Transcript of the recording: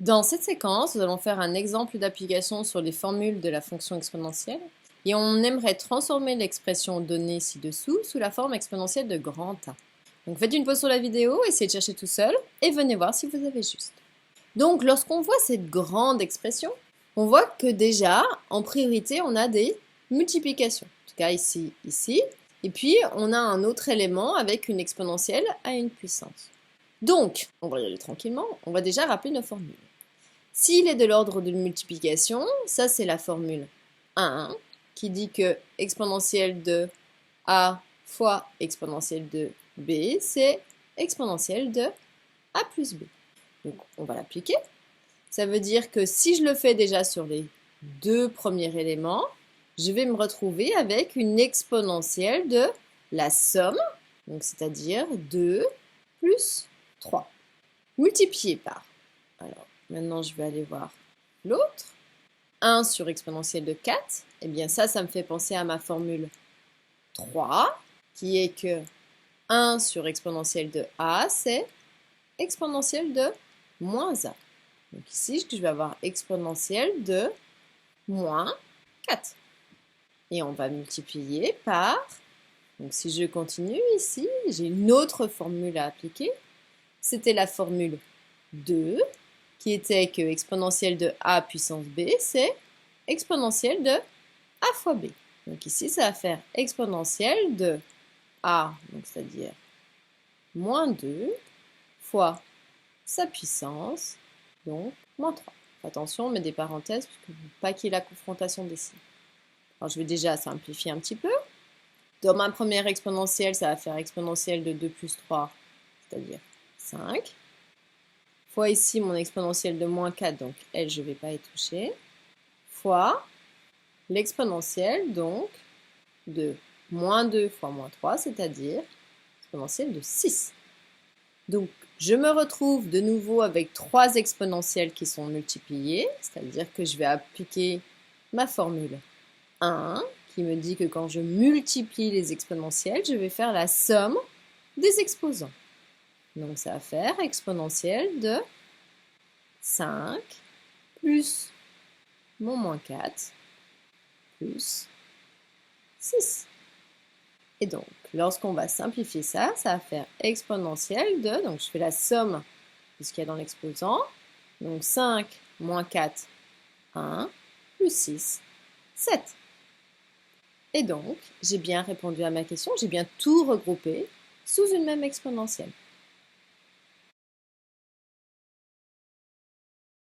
Dans cette séquence, nous allons faire un exemple d'application sur les formules de la fonction exponentielle et on aimerait transformer l'expression donnée ci-dessous sous la forme exponentielle de grand A. Donc faites une pause sur la vidéo, essayez de chercher tout seul et venez voir si vous avez juste. Donc lorsqu'on voit cette grande expression, on voit que déjà, en priorité, on a des multiplications. En tout cas ici, ici. Et puis on a un autre élément avec une exponentielle à une puissance. Donc, on va y aller tranquillement, on va déjà rappeler nos formules. S'il est de l'ordre de multiplication, ça c'est la formule 1 qui dit que exponentielle de a fois exponentielle de b, c'est exponentielle de a plus b. Donc on va l'appliquer. Ça veut dire que si je le fais déjà sur les deux premiers éléments, je vais me retrouver avec une exponentielle de la somme, donc c'est-à-dire 2 plus 3, multiplié par. Alors, maintenant, je vais aller voir l'autre. 1 sur exponentielle de 4, eh bien ça me fait penser à ma formule 3, qui est que 1 sur exponentielle de a, c'est exponentielle de moins a. Donc ici, je vais avoir exponentielle de moins 4. Et on va multiplier par, donc si je continue ici, j'ai une autre formule à appliquer. C'était la formule 2, qui était que exponentielle de a puissance b, c'est exponentielle de a fois b. Donc ici, ça va faire exponentielle de a, donc c'est-à-dire moins 2, fois sa puissance, donc moins 3. Attention, on met des parenthèses, parce que pas qu'il y ait la confrontation des signes. Alors je vais déjà simplifier un petit peu. Dans ma première exponentielle, ça va faire exponentielle de 2 plus 3, c'est-à-dire 5. Fois ici mon exponentielle de moins 4, donc elle, je ne vais pas y toucher, fois l'exponentielle, donc, de moins 2 fois moins 3, c'est-à-dire exponentielle de 6. Donc, je me retrouve de nouveau avec trois exponentielles qui sont multipliées, c'est-à-dire que je vais appliquer ma formule 1, qui me dit que quand je multiplie les exponentielles, je vais faire la somme des exposants. Donc, ça va faire exponentielle de 5 plus mon moins 4 plus 6. Et donc, lorsqu'on va simplifier ça, ça va faire exponentielle de, donc je fais la somme de ce qu'il y a dans l'exposant, donc 5 moins 4, 1, plus 6, 7. Et donc, j'ai bien répondu à ma question, j'ai bien tout regroupé sous une même exponentielle.